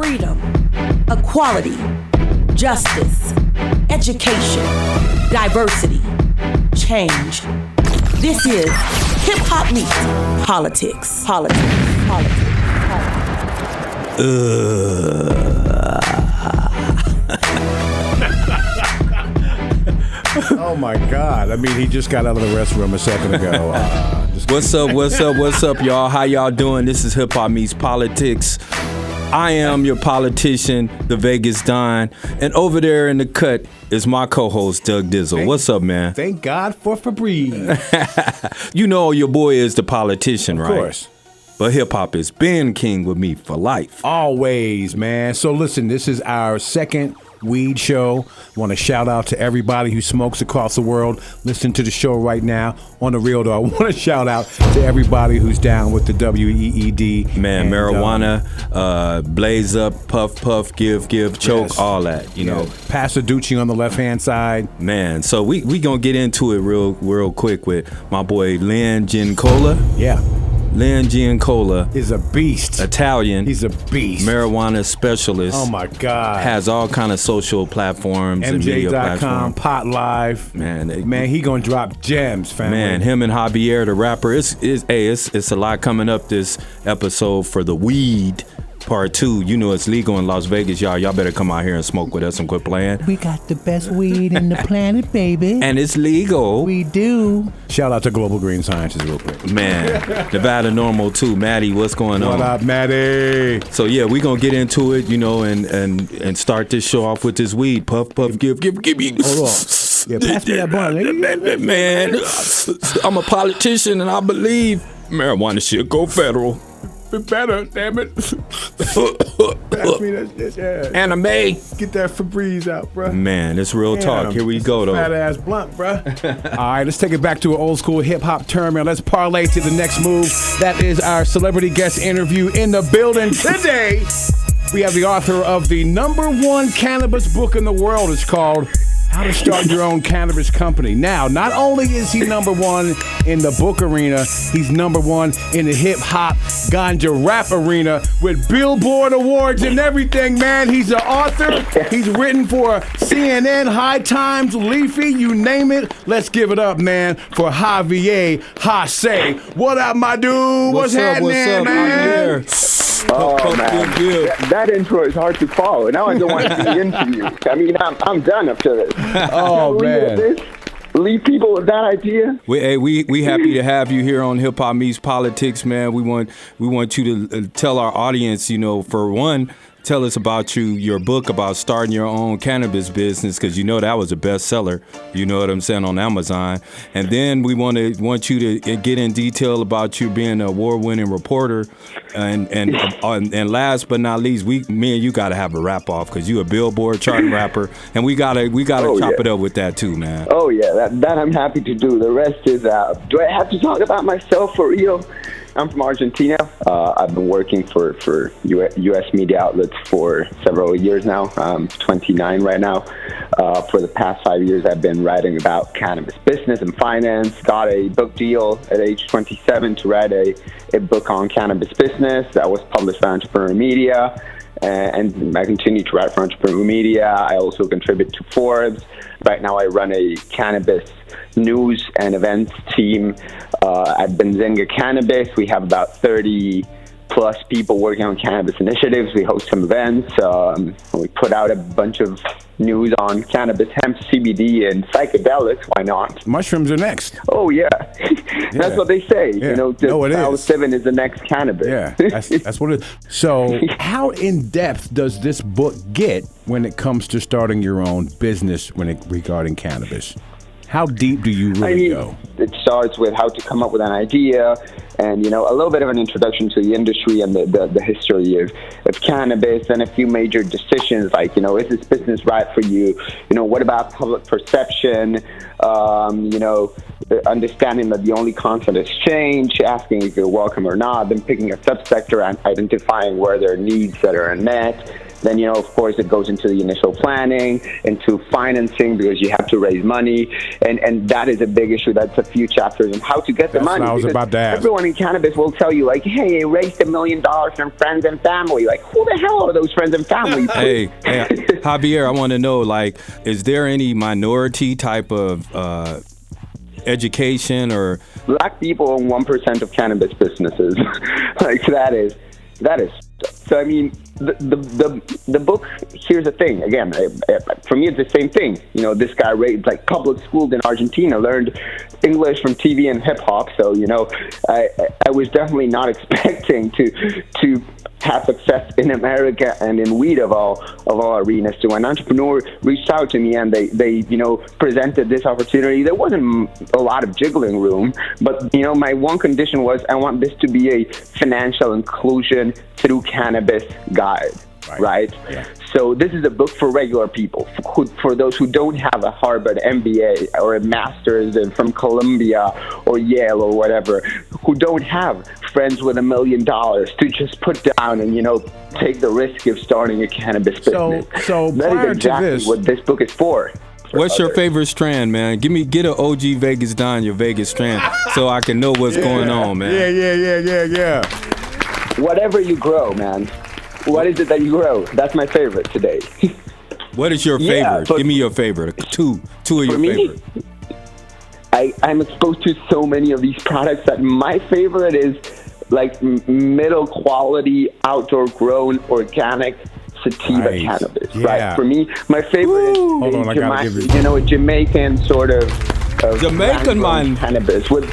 freedom, equality, justice, education, diversity, change. This is Hip Hop Meets Politics. Oh my God. I mean, he just got out of the restroom a second ago. What's up, y'all? How y'all doing? This is Hip Hop Meets Politics. I am your politician, the Vegas Don, and over there in the cut is my co-host, Doug Dizzle. What's up, man? Thank God for Febreze. You know your boy is the politician, right? Of course. But hip-hop is Ben King with me for life. Always, man. So listen, this is our second weed show. Want to shout out to everybody who smokes across the world. Listen to the show right now. On the real though, I want to shout out to everybody who's down with the WEED. Man, and, marijuana, blaze up, puff, give, choke, yes. All that, you know. Pass the Ducci on the left-hand side. Man, so we going to get into it real quick with my boy Lynn Giancola. Yeah. Lynn Giancola is a beast. Italian. He's a beast. Marijuana specialist. Oh my God. Has all kind of social platforms and media platforms. Pot Live. Man, he gonna drop gems, family. Man, him and Javier, the rapper. It's a lot coming up this episode for the weed. Part 2, you know it's legal in Las Vegas, y'all. Y'all better come out here and smoke with us and quit playing. We got the best weed in the planet, baby. And it's legal. We do. Shout out to Global Green Sciences real quick. Man, Nevada Normal too. Maddie, what's going on? What up, Maddie? So yeah, we gonna get into it, you know, and start this show off with this weed. Puff, give me. Hold on. Yeah, pass me that blunt. Man, I'm a politician and I believe marijuana should go federal. Better, damn it. Pass me that shit, yeah. Anime. Get that Febreze out, bro. Man, it's real talk. Here we go, though. Fat ass blunt, bro. All right, let's take it back to an old school hip hop term, and let's parlay to the next move. That is our celebrity guest interview in the building today. We have the author of the #1 cannabis book in the world. It's called How to Start Your Own Cannabis Company. Now, not only is he #1 in the book arena, he's #1 in the hip-hop ganja rap arena with Billboard Awards and everything, man. He's an author. He's written for CNN, High Times, Leafy, you name it. Let's give it up, man, for Javier Hasse. What up, my dude? What's happening, man? Oh, man. That intro is hard to follow. Now I don't want to be interviewed. I mean, I'm done after this. Oh, man. Leave people with that idea. We happy to have you here on Hip Hop Meets Politics, man. We want you to tell our audience, you know, for one, tell us about your book about starting your own cannabis business, because you know that was a bestseller. You know what I'm saying, on Amazon. And then we want you to get in detail about you being an award-winning reporter. And last but not least, me and you got to have a rap off, because you a Billboard chart rapper, and we gotta chop it up with that too, man. Oh yeah, that I'm happy to do. The rest is do I have to talk about myself for real? I'm from Argentina. I've been working for U.S. media outlets for several years now. I'm 29 right now. For the past 5 years, I've been writing about cannabis business and finance. Got a book deal at age 27 to write a book on cannabis business that was published by Entrepreneur Media. And I continue to write for Entrepreneur Media. I also contribute to Forbes. Right now, I run a cannabis news and events team at Benzinga Cannabis. We have about 30 plus people working on cannabis initiatives. We host some events. We put out a bunch of news on cannabis, hemp, CBD, and psychedelics. Why not? Mushrooms are next. Oh, yeah. That's what they say. Yeah. You know, psilocybin is the next cannabis. Yeah, that's what it is. So how in-depth does this book get when it comes to starting your own business regarding cannabis? How deep do you really go? It starts with how to come up with an idea and, you know, a little bit of an introduction to the industry and the history of cannabis, and a few major decisions like, you know, is this business right for you? You know, what about public perception? You know, understanding that the only constant is change, asking if you're welcome or not, then picking a subsector and identifying where there are needs that are unmet. Then, of course, it goes into the initial planning, into financing, because you have to raise money. And that is a big issue. That's a few chapters on how to get the money. What I was about to ask. Everyone in cannabis will tell you, like, hey, I raised $1 million from friends and family. Like, who the hell are those friends and family? Hey, Javier, I want to know, like, is there any minority type of education or... Black people own 1% of cannabis businesses. Like, that is. So, I mean, the book, here's the thing. Again, for me, it's the same thing. This guy raised, like, public schools in Argentina, learned English from TV and hip-hop. So, I was definitely not expecting to have success in America and in weed of all arenas. So an entrepreneur reached out to me and they presented this opportunity. There wasn't a lot of jiggling room, but my one condition was I want this to be a financial inclusion through cannabis guide. Right? Yeah. So this is a book for regular people, for those who don't have a Harvard MBA or a master's from Columbia or Yale or whatever, who don't have friends with $1 million to just put down and take the risk of starting a cannabis business. So that is exactly what this book is for. What's your favorite strand, man? Get an OG Vegas Don, your Vegas strand, so I can know what's going on, man. Yeah. Whatever you grow, man. What is it that you grow? That's my favorite today. What is your favorite? Give me your favorite. Two of your favorite. I'm exposed to so many of these products that my favorite is like middle quality, outdoor grown, organic sativa cannabis. Yeah. Right? For me, my favorite is a Jamaican sort of Jamaican man cannabis with.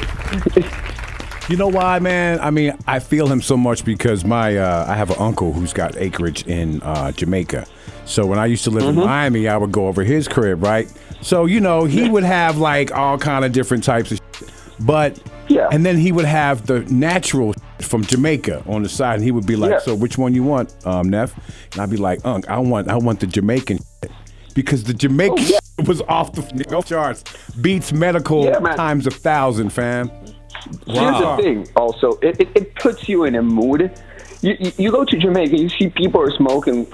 You know why, man? I mean, I feel him so much because I have an uncle who's got acreage in Jamaica. So when I used to live in Miami, I would go over his crib, right? So, he would have like all kind of different types of shit. But, and then he would have the natural from Jamaica on the side. And he would be like, so which one you want, Neff? And I'd be like, Unc, I want the Jamaican shit. Because the Jamaican shit was off the charts. Beats medical times 1,000, fam. Here's the thing, also, it puts you in a mood. You go to Jamaica, you see people are smoking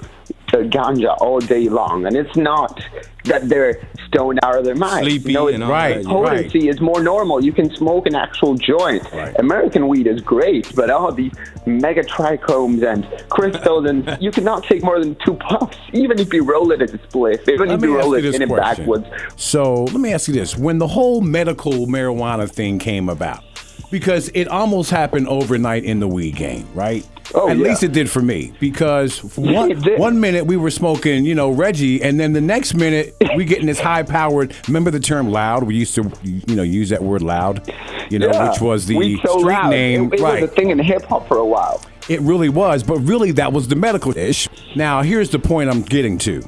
ganja all day long, and it's not that they're stoned out of their mind. Sleepy and all that. Potency is more normal. You can smoke an actual joint. Right. American weed is great, but all these mega trichomes and crystals, and you cannot take more than 2 puffs, even if you roll it as a spliff, even if you roll it in a backwoods. So let me ask you this. When the whole medical marijuana thing came about, because it almost happened overnight in the weed game, right? At least it did for me, because one minute we were smoking, Reggie, and then the next minute we getting this high-powered. Remember the term loud? We used to, use that word loud, which was the street name. It was a thing in hip-hop for a while. It really was, but really that was the medical ish. Now, here's the point I'm getting to.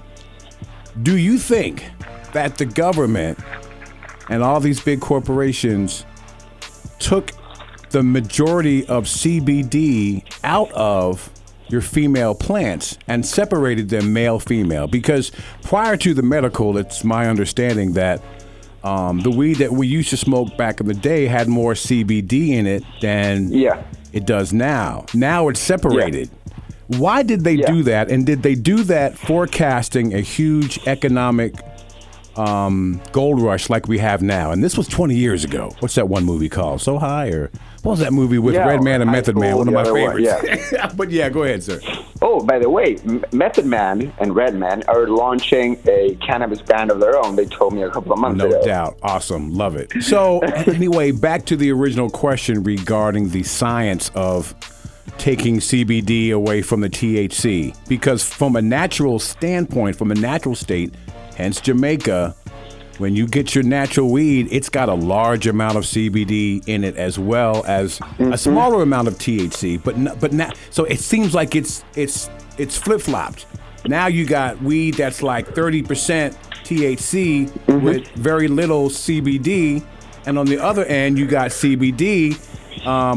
Do you think that the government and all these big corporations took the majority of CBD out of your female plants and separated them male-female? Because prior to the medical, it's my understanding that the weed that we used to smoke back in the day had more CBD in it than it does now. Now it's separated. Why did they do that? And did they do that forecasting a huge economic gold rush like we have now? And this was 20 years ago. What's that one movie called? So High? Or what was that movie with Red Man and Method Man? One of my favorites. But go ahead, sir. Oh, by the way, Method Man and Red Man are launching a cannabis brand of their own. They told me a couple of months ago. No doubt. Awesome. Love it. So anyway, back to the original question regarding the science of taking CBD away from the THC. Because from a natural standpoint, from a natural state, hence Jamaica, when you get your natural weed, it's got a large amount of CBD in it as well as a smaller amount of THC. So it seems like it's flip-flopped. Now you got weed that's like 30% THC with very little CBD, and on the other end you got CBD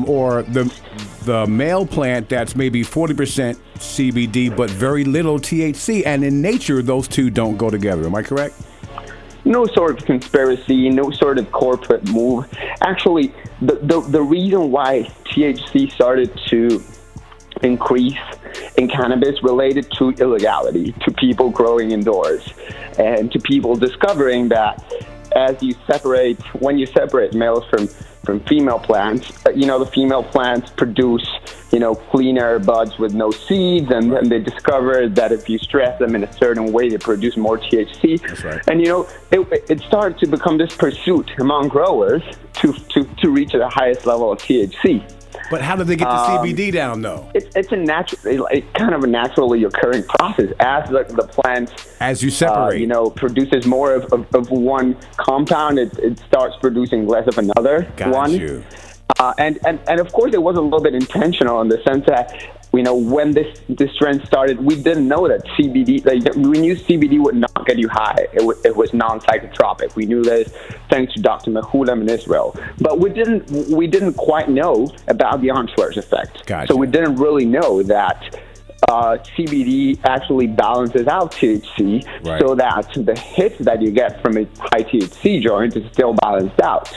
or the male plant that's maybe 40% CBD but very little THC. And in nature, those two don't go together. Am I correct? No sort of conspiracy, no sort of corporate move. Actually, the reason why THC started to increase in cannabis related to illegality, to people growing indoors, and to people discovering that when you separate males from female plants, the female plants produce, cleaner buds with no seeds, and then they discovered that if you stress them in a certain way, they produce more THC. That's right. And, it started to become this pursuit among growers to reach the highest level of THC. But how did they get the CBD down, though? It's kind of a naturally occurring process as the plant, as you separate, produces more of one compound. It starts producing less of another one. You. And of course, it was a little bit intentional in the sense that, when this trend started, we didn't know that CBD, we knew CBD would not get you high. It was non-psychotropic. We knew this thanks to Dr. Mehulam in Israel. But we didn't quite know about the Armstrong effect. Gotcha. So we didn't really know that CBD actually balances out THC, right, so that the hit that you get from a high THC joint is still balanced out.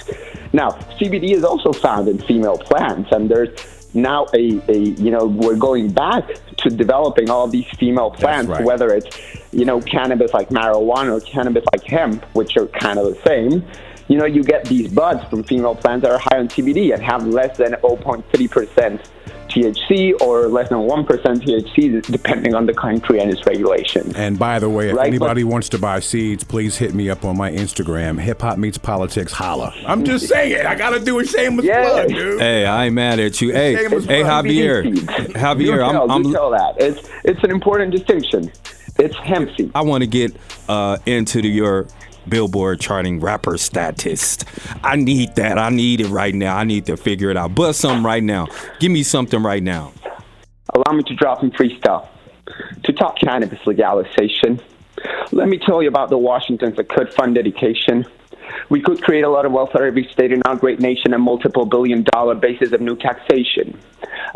Now, CBD is also found in female plants, and there's now we're going back to developing all these female plants, right, whether it's, cannabis like marijuana or cannabis like hemp, which are kind of the same. You get these buds from female plants that are high on CBD and have less than 0.3% THC or less than 1% THC, depending on the country and its regulations. And by the way, if anybody wants to buy seeds, please hit me up on my Instagram, Hip Hop Meets Politics, holla. I'm just saying, I gotta do a shameless plug, dude. Hey, I ain't mad at you. Hey, Javier, I'm tell that it's an important distinction. It's hemp seed. I want to get into your Billboard charting rapper statist. I need that. I need it right now. I need to figure it out. Bust something right now. Give me something right now. Allow me to drop some freestyle. To talk cannabis legalization, let me tell you about the Washingtons that could fund education. We could create a lot of wealth for every state in our great nation and multiple billion-dollar bases of new taxation.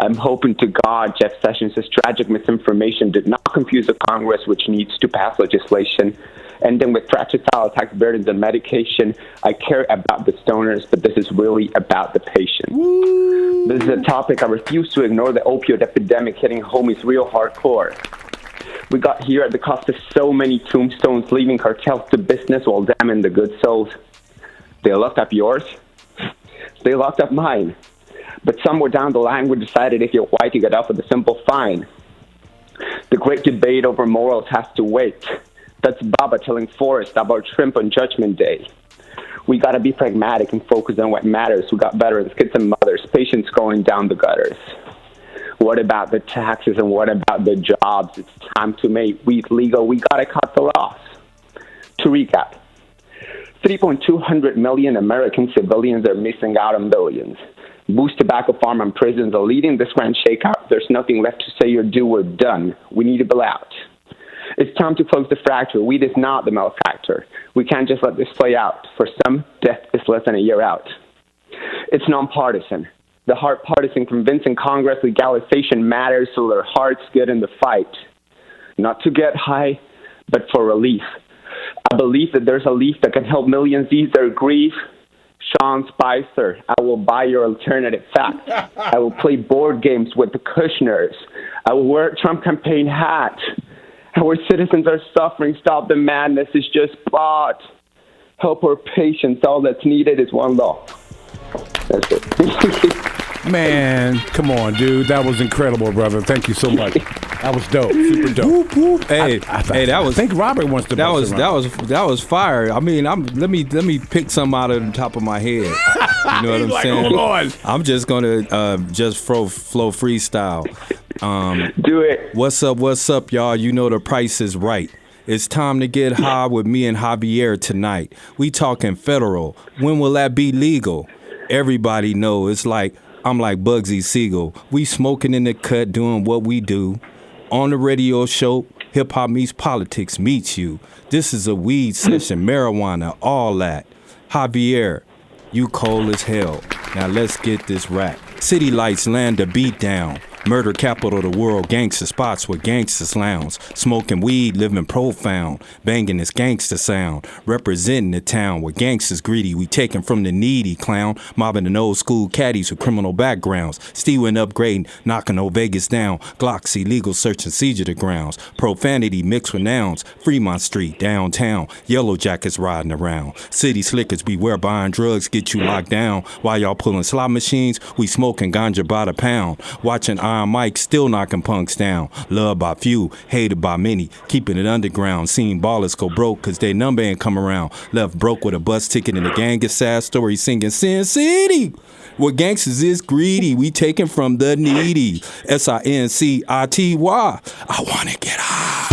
I'm hoping to God Jeff Sessions' tragic misinformation did not confuse the Congress, which needs to pass legislation. And then with fratricide tax burdens and medication, I care about the stoners, but this is really about the patient. Woo. This is a topic I refuse to ignore. The opioid epidemic hitting homies real hardcore. We got here at the cost of so many tombstones, leaving cartels to business while damning the good souls. They locked up yours. They locked up mine. But somewhere down the line, we decided if you're white, you get off with a simple fine. The great debate over morals has to wait. That's Baba telling Forrest about shrimp on Judgment Day. We got to be pragmatic and focus on what matters. We got veterans, kids and mothers, patients going down the gutters. What about the taxes and what about the jobs? It's time to make weed legal. We got to cut the loss. To recap, 3.2 million American civilians are missing out on billions. Boost Tobacco Farm and prisons are leading this grand shakeout. There's nothing left to say or do. We're done. We need to bail out. It's time to close the fracture. Weed is not the malefactor. We can't just let this play out. For some, death is less than a year out. It's nonpartisan. The hard partisan convincing Congress legalization matters so their hearts get in the fight. Not to get high, but for relief. I believe that there's a leaf that can help millions ease their grief. Sean Spicer, I will buy your alternative facts. I will play board games with the Kushners. I will wear a Trump campaign hat. Our citizens are suffering. Stop the madness. It's just bought. Help our patients. All that's needed is one law. That's it. Man, come on, dude. That was incredible, brother. Thank you so much. That was dope. Super dope. Whoop, whoop. Hey, that was. I think Robert wants to. That was fire. I mean, let me pick some out of the top of my head. You know what I'm saying? Hold on. I'm just gonna just flow freestyle. Do it. What's up, y'all? You know the price is right. It's time to get high with me and Javier tonight. We talking federal. When will that be legal? Everybody know it's like I'm like Bugsy Siegel. We smoking in the cut, doing what we do. On the radio show, Hip Hop Meets Politics meets you. This is a weed session, marijuana, all that. Javier, you cold as hell. Now let's get this rap. City lights land the beat down. Murder capital of the world, gangster spots where gangsters lounge. Smoking weed, living profound. Banging this gangster sound. Representing the town where gangsters greedy. We taking from the needy clown. Mobbing the old school caddies with criminal backgrounds. Stealing, upgrading, knocking old Vegas down. Glocks, illegal search and seizure the grounds. Profanity mixed with nouns. Fremont Street, downtown. Yellow jackets riding around. City slickers beware buying drugs get you locked down. While y'all pulling slot machines, we smoking ganja by the pound. Watching Iron Mike still knocking punks down. Loved by few, hated by many. Keeping it underground. Seeing ballers go broke cause they number ain't come around. Left broke with a bus ticket and a gang of sad stories singing Sin City. Where gangsters is greedy, we taking from the needy. SINCITY. I wanna get high.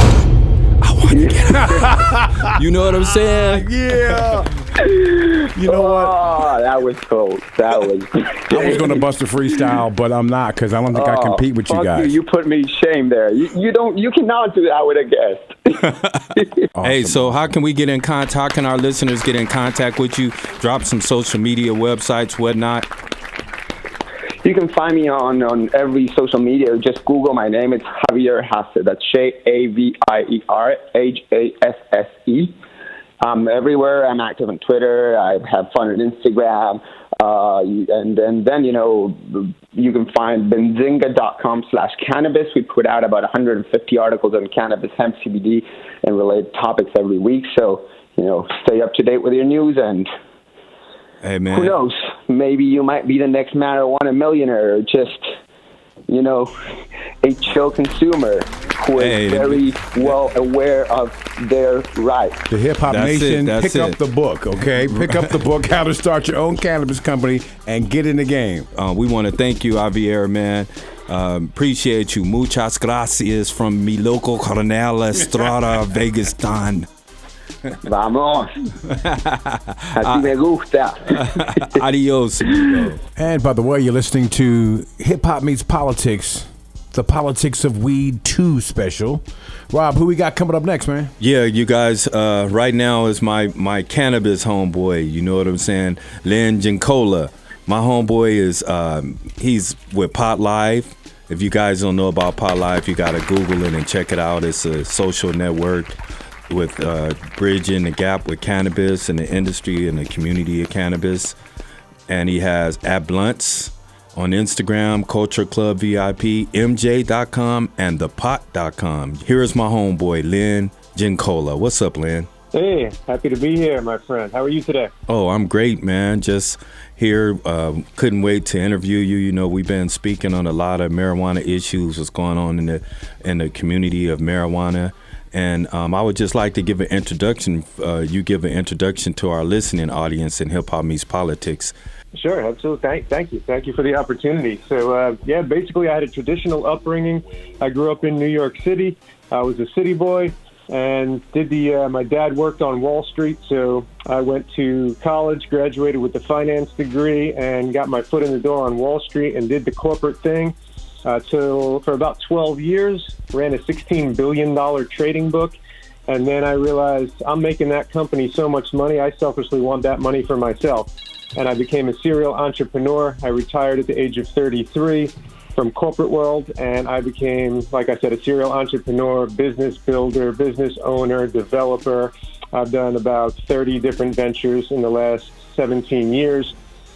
I wanna get high. You know what I'm saying? Yeah. You know what? Oh, that was cold. That was. I was going to bust a freestyle, but I'm not because I don't think I compete with you Fuck guys. You put me to shame there. You cannot do that with a guest. Awesome. Hey, so how can we get in contact? How can our listeners get in contact with you? Drop some social media websites, whatnot. You can find me on every social media. Just Google my name. It's Javier Hasse. That's Javier Hasse. I'm everywhere. I'm active on Twitter. I have fun on Instagram. And then, you can find benzinga.com/cannabis. We put out about 150 articles on cannabis, hemp, CBD, and related topics every week. So, stay up to date with your news, and Hey, man. who knows? Maybe you might be the next marijuana millionaire, or just, a chill consumer who is very well aware of their rights. The Hip Hop That's Nation, it, pick up the book, okay? Pick up the book, How to Start Your Own Cannabis Company, and get in the game. We want to thank you, Javier, man. Appreciate you. Muchas gracias from mi loco Coronel Estrada, Vegas Don. Vamos. Así me gusta. Adios. Amigo. And by the way, you're listening to Hip Hop Meets Politics, the Politics of Weed 2 special. Rob, who we got coming up next, man? Yeah, you guys, right now is my cannabis homeboy. You know what I'm saying? Lynn Gincola. My homeboy is, he's with Pot Live. If you guys don't know about Pot Live, you got to Google it and check it out. It's a social network with bridging the gap with cannabis and the industry and the community of cannabis. And he has @blunts on Instagram, Culture Club VIP, MJ.com, and thepot.com. Here's my homeboy, Lynn Gincola. What's up, Lynn? Hey, happy to be here, my friend. How are you today? Oh, I'm great, man. Just here. Couldn't wait to interview you. You know, we've been speaking on a lot of marijuana issues, what's going on in the community of marijuana. And I would just like to give an introduction. You give an introduction to our listening audience in Hip Hop Meets Politics. Sure, absolutely. Thank you. Thank you for the opportunity. So, basically I had a traditional upbringing. I grew up in New York City. I was a city boy and my dad worked on Wall Street. So I went to college, graduated with a finance degree, and got my foot in the door on Wall Street and did the corporate thing. For about 12 years, ran a $16 billion trading book. And then I realized I'm making that company so much money, I selfishly want that money for myself. And I became a serial entrepreneur. I retired at the age of 33 from corporate world, and I became, like I said, a serial entrepreneur, business builder, business owner, developer. I've done about 30 different ventures in the last 17 years.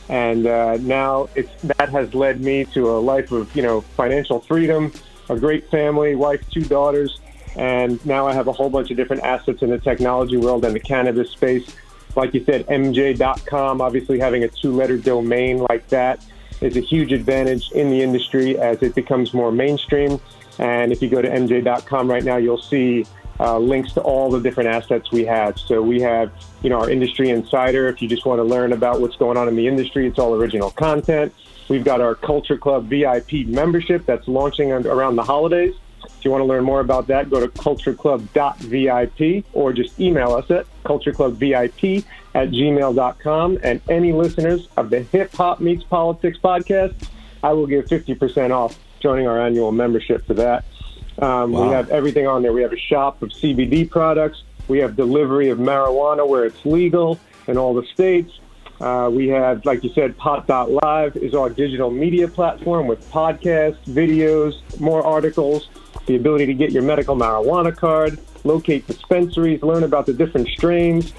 And now that has led me to a life of, financial freedom, a great family, wife, 2 daughters. And now I have a whole bunch of different assets in the technology world and the cannabis space. Like you said, MJ.com, obviously having a 2-letter domain like that is a huge advantage in the industry as it becomes more mainstream. And if you go to MJ.com right now, you'll see links to all the different assets we have. So we have, our industry insider. If you just want to learn about what's going on in the industry, it's all original content. We've got our Culture Club VIP membership that's launching around the holidays. If you want to learn more about that, go to cultureclub.vip or just email us at cultureclubvip@gmail.com. And any listeners of the Hip Hop Meets Politics podcast, I will give 50% off joining our annual membership for that. Wow. We have everything on there. We have a shop of CBD products. We have delivery of marijuana where it's legal in all the states. We have, like you said, Pot.live is our digital media platform with podcasts, videos, more articles, the ability to get your medical marijuana card, locate dispensaries, learn about the different strains,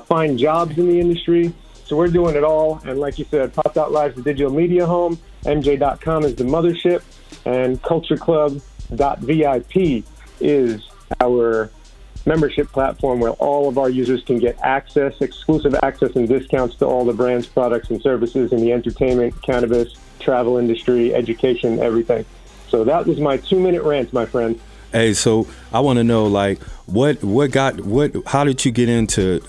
find jobs in the industry. So we're doing it all. And like you said, Pot.live is the digital media home, MJ.com is the mothership, and cultureclub.vip is our membership platform where all of our users can get access, exclusive access and discounts to all the brands, products, and services in the entertainment, cannabis, travel industry, education, everything. So that was my 2-minute rant, my friend. Hey, so I want to know, like, how did you get into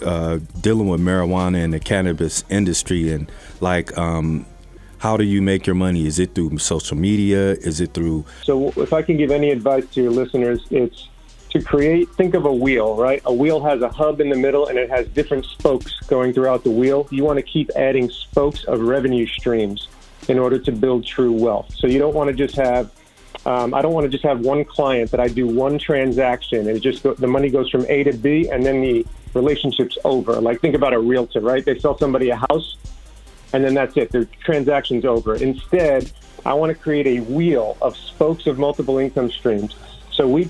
dealing with marijuana and the cannabis industry, and like, how do you make your money? Is it through social media? Is it through? So if I can give any advice to your listeners, it's to think of a wheel, right? A wheel has a hub in the middle and it has different spokes going throughout the wheel. You want to keep adding spokes of revenue streams in order to build true wealth. So you don't want to just have, I don't want to just have one client that I do one transaction and the money goes from A to B and then the relationship's over. Like think about a realtor, right? They sell somebody a house and then that's it. The transaction's over. Instead, I want to create a wheel of spokes of multiple income streams. So we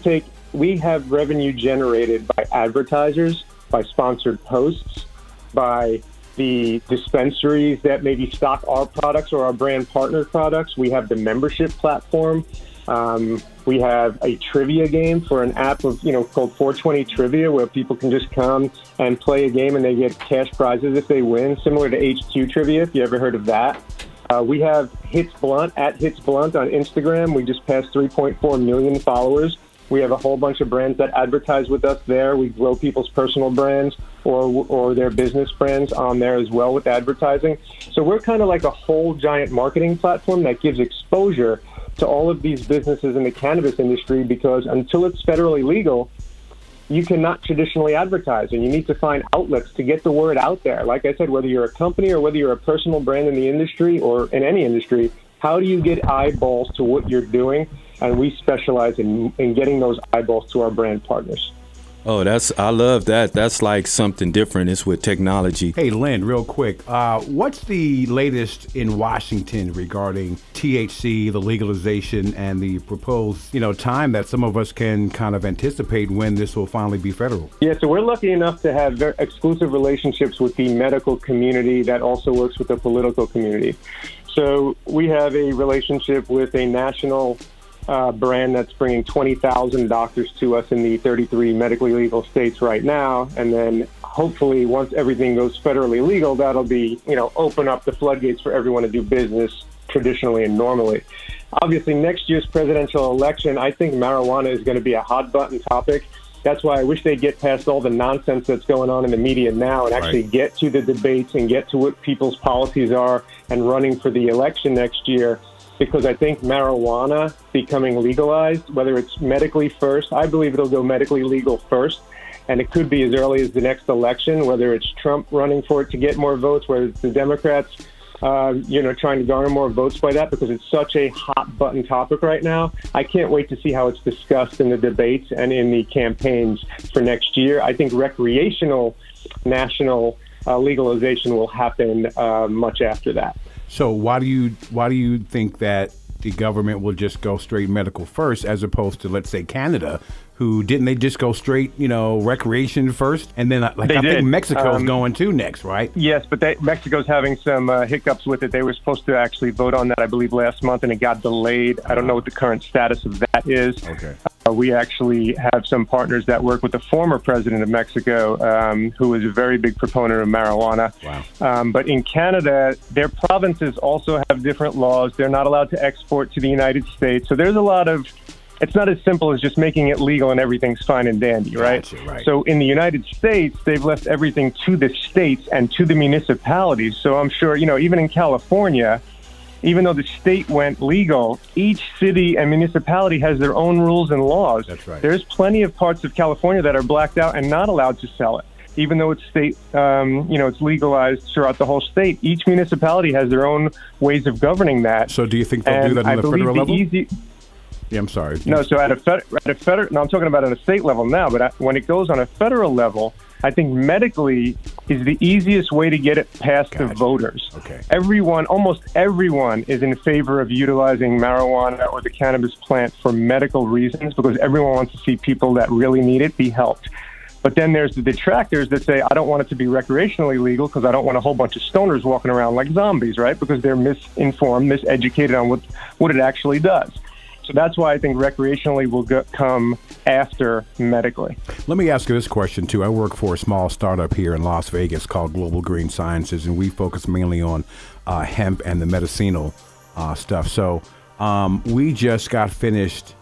have revenue generated by advertisers, by sponsored posts, by the dispensaries that maybe stock our products or our brand partner products. We have the membership platform. We have a trivia game for an app of, called 420 Trivia, where people can just come and play a game and they get cash prizes if they win, similar to HQ Trivia, if you ever heard of that. We have Hits Blunt, at Hits Blunt on Instagram. We just passed 3.4 million followers. We have a whole bunch of brands that advertise with us there. We grow people's personal brands or their business brands on there as well with advertising. So we're kind of like a whole giant marketing platform that gives exposure to all of these businesses in the cannabis industry, because until it's federally legal, you cannot traditionally advertise, and you need to find outlets to get the word out there. Like I said, whether you're a company or whether you're a personal brand in the industry or in any industry, how do you get eyeballs to what you're doing? And we specialize in getting those eyeballs to our brand partners. Oh, I love that. That's like something different. It's with technology. Hey, Lynn, real quick. What's the latest in Washington regarding THC, the legalization, and the proposed, time that some of us can kind of anticipate when this will finally be federal? Yeah, so we're lucky enough to have very exclusive relationships with the medical community that also works with the political community. So we have a relationship with a national brand that's bringing 20,000 doctors to us in the 33 medically legal states right now. And then hopefully once everything goes federally legal, that'll be, open up the floodgates for everyone to do business traditionally and normally. Obviously, next year's presidential election, I think marijuana is going to be a hot button topic. That's why I wish they'd get past all the nonsense that's going on in the media now and actually get to the debates and get to what people's policies are and running for the election next year. Because I think marijuana becoming legalized, whether it's medically first, I believe it'll go medically legal first. And it could be as early as the next election, whether it's Trump running for it to get more votes, whether it's the Democrats, trying to garner more votes by that, because it's such a hot button topic right now. I can't wait to see how it's discussed in the debates and in the campaigns for next year. I think recreational national legalization will happen much after that. So why do you think that the government will just go straight medical first, as opposed to, let's say, Canada, who didn't they just go straight, recreation first? And then I think Mexico's going to next, right? Yes, but Mexico's having some hiccups with it. They were supposed to actually vote on that, I believe, last month, and it got delayed. I don't know what the current status of that is. Okay. We actually have some partners that work with the former president of Mexico, who was a very big proponent of marijuana. Wow. But in Canada, their provinces also have different laws. They're not allowed to export to the United States. So there's a lot of, it's not as simple as just making it legal and everything's fine and dandy, right? Gotcha, right. So in the United States, they've left everything to the states and to the municipalities. So I'm sure, even in California, even though the state went legal, each city and municipality has their own rules and laws. That's right. There's plenty of parts of California that are blacked out and not allowed to sell it, even though it's state, it's legalized throughout the whole state. Each municipality has their own ways of governing that. So do you think they'll do that on the federal level? Yeah, I'm sorry. No, so at a federal, no, I'm talking about at a state level now, but when it goes on a federal level, I think medically is the easiest way to get it past the voters. Okay. Almost everyone is in favor of utilizing marijuana or the cannabis plant for medical reasons because everyone wants to see people that really need it be helped. But then there's the detractors that say, I don't want it to be recreationally legal because I don't want a whole bunch of stoners walking around like zombies, right? Because they're misinformed, miseducated on what it actually does. So that's why I think recreationally will come after medically. Let me ask you this question, too. I work for a small startup here in Las Vegas called Global Green Sciences, and we focus mainly on hemp and the medicinal stuff. So we just got finished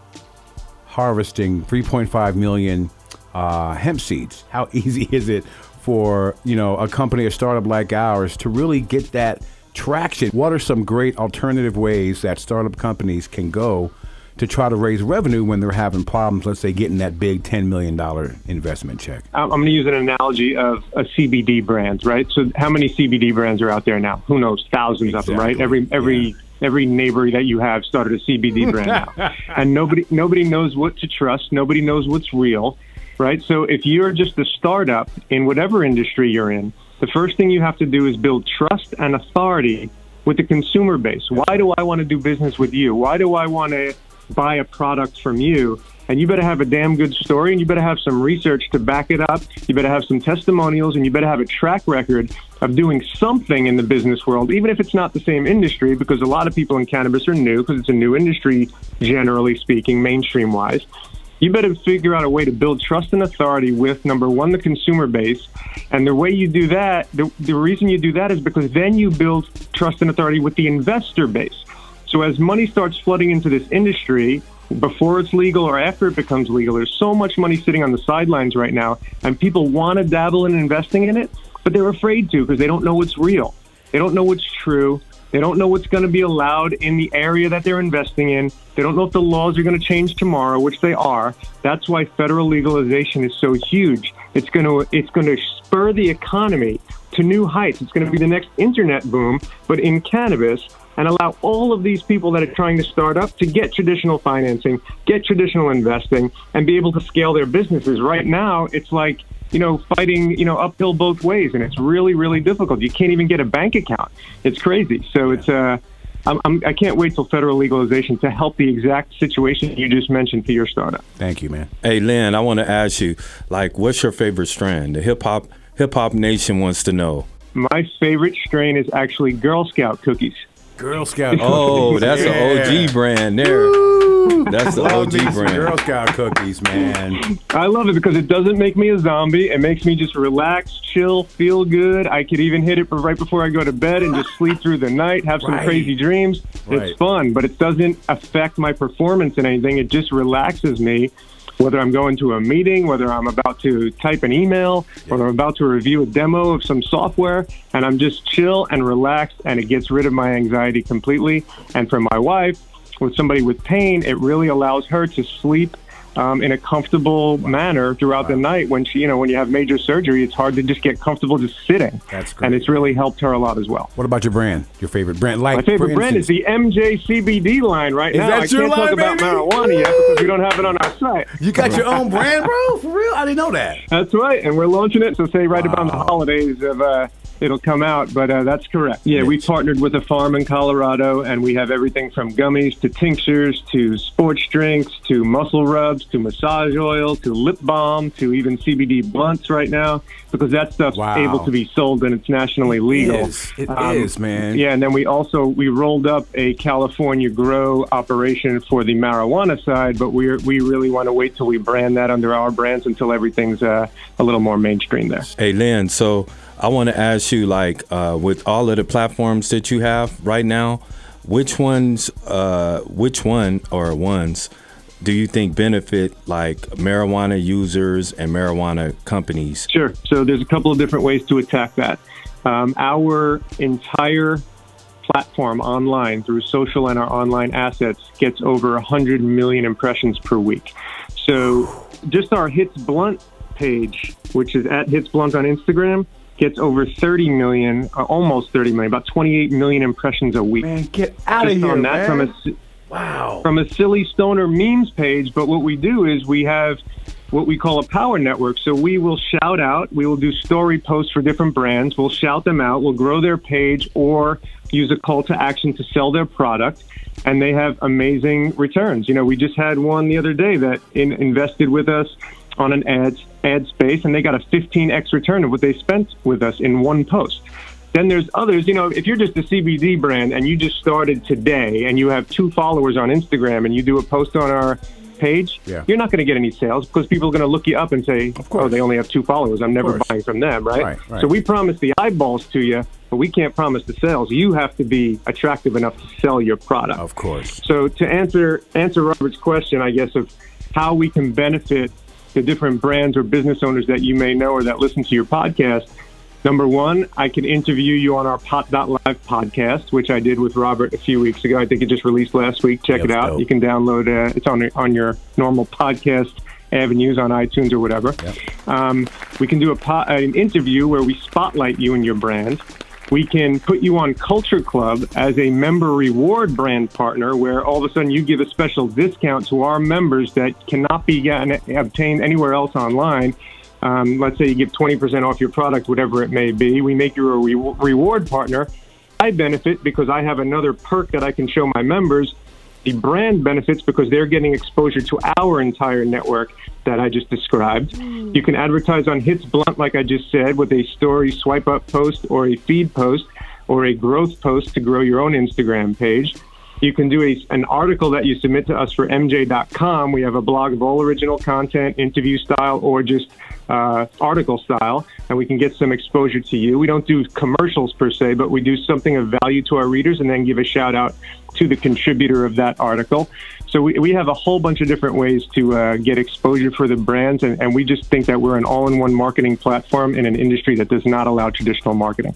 harvesting 3.5 million hemp seeds. How easy is it for, a company, a startup like ours to really get that traction? What are some great alternative ways that startup companies can go to try to raise revenue when they're having problems, let's say getting that big $10 million investment check? I'm going to use an analogy of a CBD brand, right? So how many CBD brands are out there now? Who knows? Thousands of them, right? Every neighbor that you have started a CBD brand now. And nobody knows what to trust. Nobody knows what's real, right? So if you're just a startup in whatever industry you're in, the first thing you have to do is build trust and authority with the consumer base. Why do I want to do business with you? Why do I want to buy a product from you? And you better have a damn good story, and you better have some research to back it up. You better have some testimonials, and you better have a track record of doing something in the business world, even if it's not the same industry, because a lot of people in cannabis are new, because it's a new industry, generally speaking, mainstream-wise. You better figure out a way to build trust and authority with, number one, the consumer base. And the way you do that, the reason you do that is because then you build trust and authority with the investor base. So as money starts flooding into this industry, before it's legal or after it becomes legal, there's so much money sitting on the sidelines right now, and people want to dabble in investing in it, but they're afraid to because they don't know what's real. They don't know what's true. They don't know what's going to be allowed in the area that they're investing in. They don't know if the laws are going to change tomorrow, which they are. That's why federal legalization is so huge. It's going to spur the economy to new heights. It's going to be the next internet boom, but in cannabis, and allow all of these people that are trying to start up to get traditional financing, get traditional investing, and be able to scale their businesses. Right now, it's like, fighting, uphill both ways, and it's really, really difficult. You can't even get a bank account. It's crazy. So it's I can't wait till federal legalization to help the exact situation you just mentioned for your startup. Thank you, man. Hey, Lynn, I want to ask you, what's your favorite strand? The Hip Hop Nation wants to know. My favorite strain is actually Girl Scout cookies. Girl Scout cookies. Oh, that's an OG brand there. Woo! That's the OG brand. Girl Scout cookies, man. I love it because it doesn't make me a zombie. It makes me just relax, chill, feel good. I could even hit it right before I go to bed and just sleep through the night, have some crazy dreams. It's fun, but it doesn't affect my performance in anything. It just relaxes me. Whether I'm going to a meeting, whether I'm about to type an email, whether I'm about to review a demo of some software, and I'm just chill and relaxed, and it gets rid of my anxiety completely. And for my wife, with somebody with pain, it really allows her to sleep in a comfortable manner throughout the night. When when you have major surgery, it's hard to just get comfortable just sitting. That's great. And it's really helped her a lot as well. What about your brand? Your favorite brand? My favorite brand is the MJ CBD line right now. That your I can't line, talk about baby? marijuana yet because we don't have it on our site. You got your own brand, bro? For real? I didn't know that. That's right, and we're launching it. So say right about the holidays of it'll come out, but that's correct. Yeah, we partnered with a farm in Colorado, and we have everything from gummies to tinctures to sports drinks to muscle rubs to massage oil to lip balm to even CBD blunts right now, because that stuff's able to be sold and it's nationally legal. It is, man. Yeah, and then we rolled up a California grow operation for the marijuana side, but we really want to wait till we brand that under our brands until everything's a little more mainstream there. Hey, Lynn, so I want to ask you, with all of the platforms that you have right now, which one or ones do you think benefit marijuana users and marijuana companies? Sure. So there's a couple of different ways to attack that. Our entire platform online through social and our online assets gets over 100 million impressions per week. So just our Hits Blunt page, which is at Hits Blunt on Instagram, gets over 30 million, almost 30 million, about 28 million impressions a week. Man, get out of here, on that, man. Wow. from a silly stoner memes page. But what we do is we have what we call a power network. So we will shout out, we will do story posts for different brands. We'll shout them out. We'll grow their page or use a call to action to sell their product. And they have amazing returns. You know, we just had one the other day that invested with us on an ad space, and they got a 15x return of what they spent with us in one post. Then there's others, you know, if you're just a CBD brand and you just started today and you have 2 followers on Instagram and you do a post on our page, you're not going to get any sales because people are going to look you up and say, oh, they only have 2 followers. I'm never buying from them, right? So we promise the eyeballs to you, but we can't promise the sales. You have to be attractive enough to sell your product. Of course. So to answer Robert's question, I guess, of how we can benefit the different brands or business owners that you may know or that listen to your podcast, number one, I can interview you on our Pot.live podcast, which I did with Robert a few weeks ago. I think it just released last week. Check it out. Dope. You can download it. It's on your normal podcast avenues on iTunes or whatever. We can do an interview where we spotlight you and your brand. We can put you on Culture Club as a member reward brand partner, where all of a sudden you give a special discount to our members that cannot be obtained anywhere else online. Let's say you give 20% off your product, whatever it may be. We make you a reward partner. I benefit because I have another perk that I can show my members. The brand benefits because they're getting exposure to our entire network that I just described. You can advertise on Hits Blunt, like I just said, with a story swipe up post or a feed post or a growth post to grow your own Instagram page. You can do an article that you submit to us for MJ.com. We have a blog of all original content, interview style, or just article style, and we can get some exposure to you. We don't do commercials per se, but we do something of value to our readers and then give a shout out to the contributor of that article. So we have a whole bunch of different ways to get exposure for the brands, and we just think that we're an all-in-one marketing platform in an industry that does not allow traditional marketing.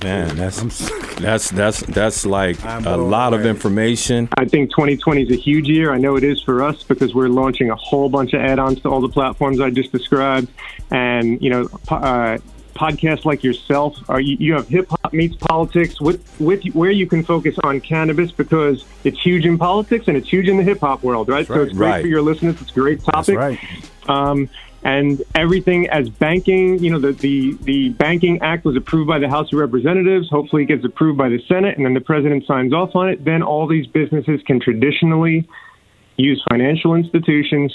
Man, that's like a lot of information. I think 2020 is a huge year. I know it is for us because we're launching a whole bunch of add-ons to all the platforms I just described. And, you know, podcasts like yourself, you have Hip Hop Meets Politics with where you can focus on cannabis because it's huge in politics and it's huge in the hip hop world, right? So it's great for your listeners. It's a great topic. That's right. And everything as banking, you know, the Banking Act was approved by the House of Representatives. Hopefully it gets approved by the Senate, and then the president signs off on it. Then all these businesses can traditionally use financial institutions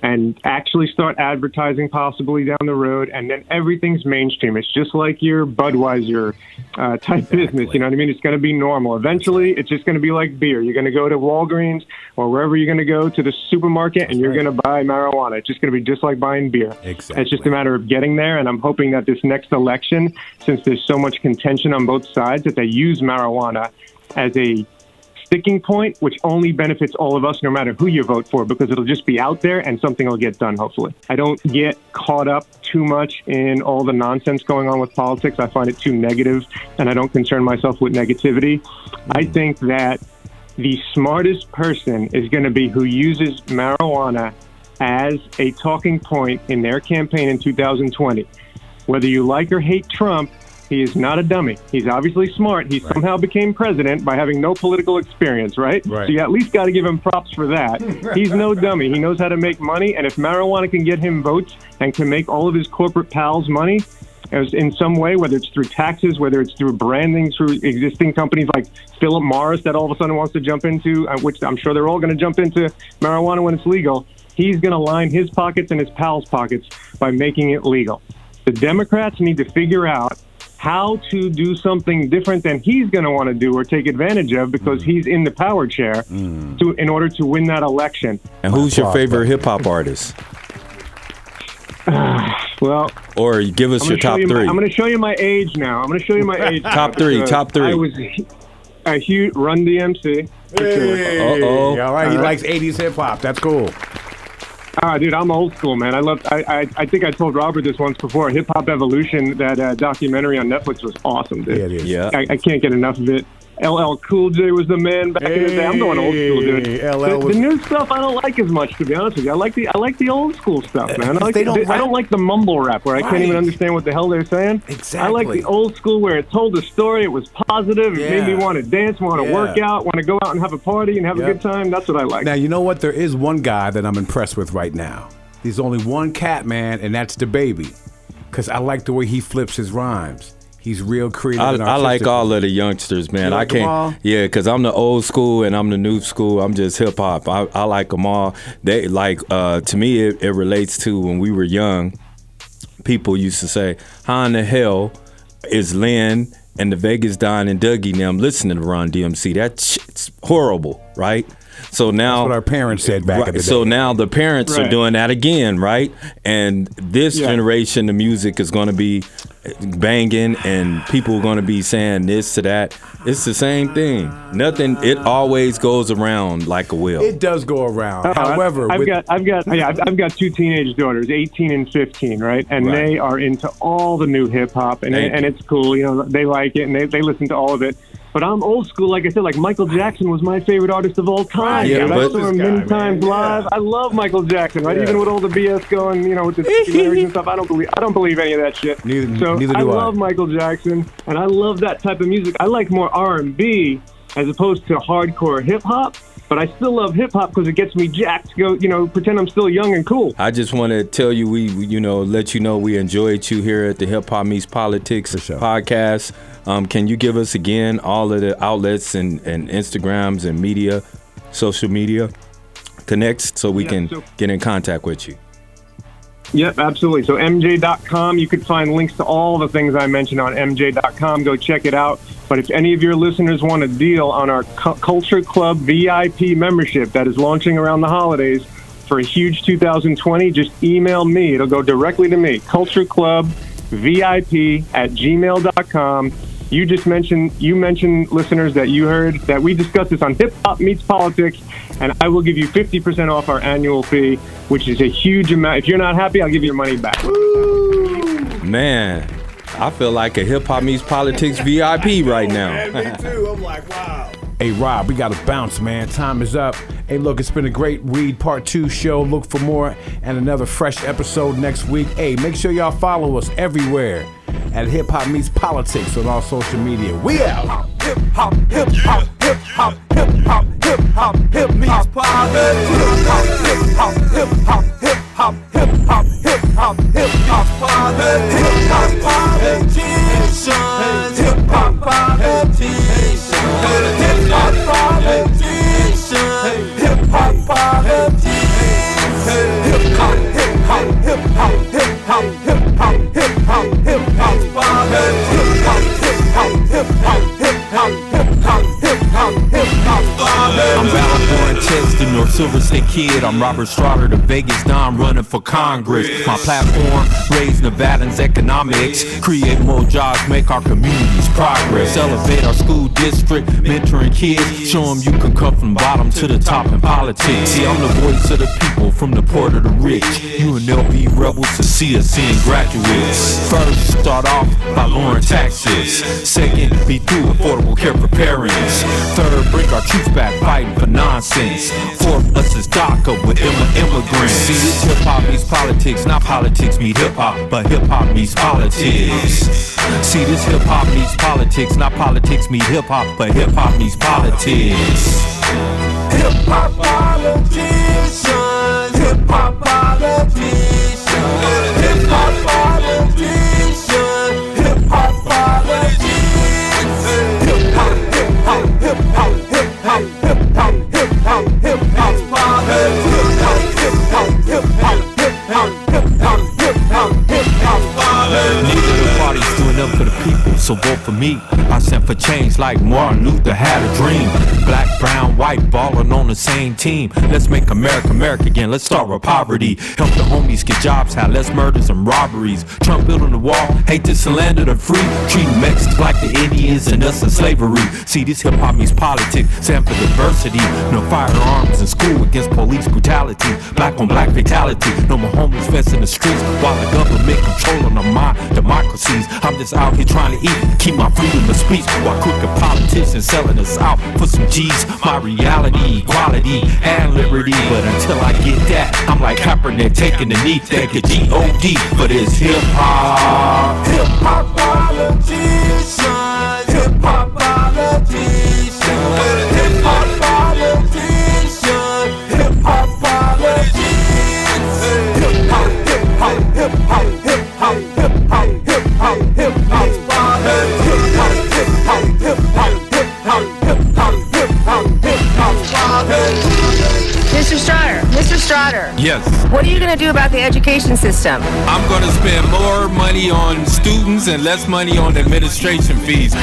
and actually start advertising possibly down the road, and then everything's mainstream. It's just like your Budweiser type business, you know what I mean? It's going to be normal. Eventually, it's just going to be like beer. You're going to go to Walgreens or wherever you're going to go to the supermarket, and you're going to buy marijuana. It's just going to be just like buying beer. Exactly. It's just a matter of getting there, and I'm hoping that this next election, since there's so much contention on both sides, that they use marijuana as a sticking point, which only benefits all of us, no matter who you vote for, because it'll just be out there and something will get done, hopefully. I don't get caught up too much in all the nonsense going on with politics. I find it too negative, and I don't concern myself with negativity. I think that the smartest person is going to be who uses marijuana as a talking point in their campaign in 2020. Whether you like or hate Trump, he is not a dummy. He's obviously smart. He somehow became president by having no political experience, right? So you at least got to give him props for that. He's no dummy. He knows how to make money, and if marijuana can get him votes and can make all of his corporate pals money in some way, whether it's through taxes, whether it's through branding, through existing companies like Philip Morris that all of a sudden wants to jump into, which I'm sure they're all going to jump into marijuana when it's legal, he's going to line his pockets and his pals' pockets by making it legal. The Democrats need to figure out how to do something different than he's going to want to do or take advantage of because he's in the power chair in order to win that election. And who's your favorite hip-hop artist? Well, or give us your top 3. I'm going to show you my age now. Top three. I was a huge Run DMC. Hey. All right, he likes 80s hip-hop. That's cool. Dude, I'm old school, man. I think I told Robert this once before. Hip Hop Evolution, that documentary on Netflix was awesome, dude. Yeah, it is. Yeah. I can't get enough of it. LL Cool J was the man back in the day. I'm going old school, dude. The new stuff I don't like as much, to be honest with you. I like the old school stuff, man. I don't like the mumble rap where I can't even understand what the hell they're saying. Exactly. I like the old school where it told a story, it was positive, it made me want to dance, want to work out, want to go out and have a party and have a good time. That's what I like. Now, you know what? There is one guy that I'm impressed with right now. There's only one cat, man, and that's the baby. Because I like the way he flips his rhymes. He's real creative. I like all of the youngsters, man. I can't. Yeah, because I'm the old school and I'm the new school. I'm just hip hop. I like them all. They like to me. It relates to when we were young. People used to say, "How in the hell is Lynn and the Vegas Don and Dougie and them listening to Run DMC? That's horrible, right?" So now, that's what our parents said back in the day. So now the parents are doing that again, right? And this generation, the music is going to be banging, and people are going to be saying this to that. It's the same thing. Nothing. It always goes around like a wheel. It does go around. However, I've got two teenage daughters, 18 and 15, right? And they are into all the new hip hop, and it's cool. You know, they like it, and they listen to all of it. But I'm old school, like I said, like Michael Jackson was my favorite artist of all time. Yeah, I saw him many times live. I love Michael Jackson, right? Even with all the BS going, you know, with the lyrics and stuff, I don't believe any of that shit. Neither do I. I love Michael Jackson, and I love that type of music. I like more R&B as opposed to hardcore hip hop. But I still love hip hop because it gets me jacked to go, you know, pretend I'm still young and cool. I just want to tell you, let you know we enjoyed you here at the Hip Hop Meets Politics podcast. Can you give us again all of the outlets and Instagrams and media, social media connects so we can get in contact with you? Yep, absolutely. So MJ.com, you could find links to all the things I mentioned on MJ.com. Go check it out. But if any of your listeners want a deal on our Culture Club VIP membership that is launching around the holidays for a huge 2020, just email me. It'll go directly to me, cultureclubvip@gmail.com. You mentioned listeners that you heard that we discussed this on Hip Hop Meets Politics, and I will give you 50% off our annual fee, which is a huge amount. If you're not happy, I'll give you your money back. Man, I feel like a Hip Hop Meets Politics VIP right now. Me too. I'm like, wow. Hey, Rob, we got to bounce, man. Time is up. Hey, look, it's been a great Read Part 2 show. Look for more and another fresh episode next week. Hey, make sure y'all follow us everywhere at Hip Hop Meets Politics on all social media. We out. Hip hop, hip hop, hip hop, hip hop, hip hop, hip meets politics. Hip hop, hip hop, hip hop, hip hop, hip hop, hip hop, hip hop politics. Hip hop politicians. Hip hop politicians. Hip hop politicians. Hip hop politicians. Hip hop, hip hop, hip hop, hip hop, hip hop, hip hop, hip hop politics. Hip hop, hip hop, hip hop, hip hop, hip hop, hip hop, hip hop politics. I'm Valentine Chester, North Silver State kid. I'm Robert Straughter, the Vegas Don, running for Congress. My platform, raise Nevadans economics, create more jobs, make our communities progress, elevate our school district, mentoring kids, show them you can come from bottom to the top in politics. See, I'm the voice of the people, from the poor to the rich. UNLV rebels to CSN graduates. First, start off by lowering taxes. Second, be through affordable care for parents. Third, bring our troops back fighting for nonsense. Fourth, us as DACA with immigrants. See, this hip hop meets politics, not politics meet hip hop, but hip hop meets politics. See, this hip hop meets politics, not politics meet hip hop, but hip hop meets politics. Hip hop politicians. Hip hop politicians. Hip hop politicians. Hip hop politicians. Hip hop, hip hop, hip hop, hip hop, hip hop, hip hop, hip hop politics. Hip hop, hip hop, hip hop, hip hop, hip hop, hip hop politics. Neither the party's doing up for the people, so vote for me. I stand for change like Martin Luther had a dream. Black, brown, white, ballin' on the same team. Let's make America America again. Let's start with poverty. Help the homies get jobs, have less murders and robberies. Trump building the wall, hate this slander the free. Treating Mexicans like the Indians and us in slavery. See, this hip hop meets politics, stand for diversity. No firearms in school against police brutality. Black on black fatality. No more homeless vets in the streets while the government controlling our democracies. I'm just out here trying to eat. keep my freedom of speech while crooked politicians selling us out for some G's. My reality, equality, and liberty. But until I get that, I'm like Kaepernick taking the knee. Thank you, G.O.D. for this hip-hop. Hip-hop politician. Hip-hop politician. Hip-hop politician. Hip-hop politician. Hip-hop, hip-hop, hip-hop, hip-hop, hip-hop, hip-hop, hip-hop politician. Hip-hop, hip-hop, hip-hop, hip-hop, hip-hop, hip-hop politician. Mr. Strotter. Yes. What are you going to do about the education system? I'm going to spend more money on students and less money on administration fees.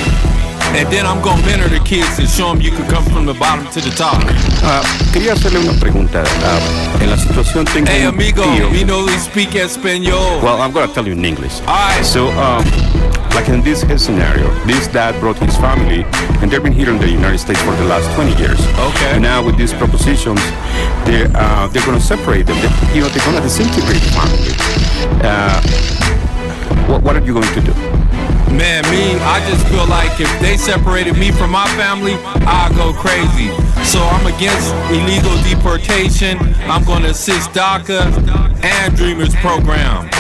And then I'm going to mentor the kids and show them you can come from the bottom to the top. Quería hacerle una pregunta. En la situación tengo Hey, un amigo, tío. me know they speak Espanol. Well, I'm going to tell you in English. All right. So, like in this scenario, this dad brought his family, and they've been here in the United States for the last 20 years. Okay. And now with these propositions, they're going to separate them. They're going to disintegrate the family. What are you going to do? Man, I just feel like if they separated me from my family, I'll go crazy. So I'm against illegal deportation. I'm going to assist DACA and Dreamers program.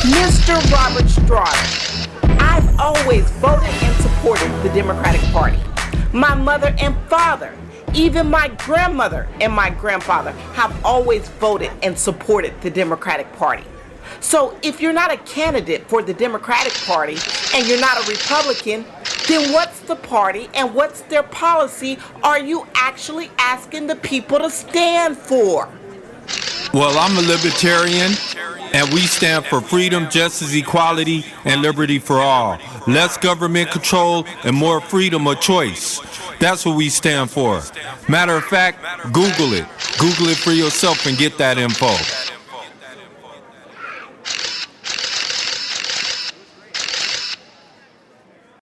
Mr. Robert Strotter, I've always voted and supported the Democratic Party. My mother and father, even my grandmother and my grandfather have always voted and supported the Democratic Party. So if you're not a candidate for the Democratic Party and you're not a Republican, then what's the party and what's their policy are you actually asking the people to stand for? Well, I'm a libertarian, and we stand for freedom, justice, equality, and liberty for all. Less government control and more freedom of choice. That's what we stand for. Matter of fact, Google it. Google it for yourself and get that info.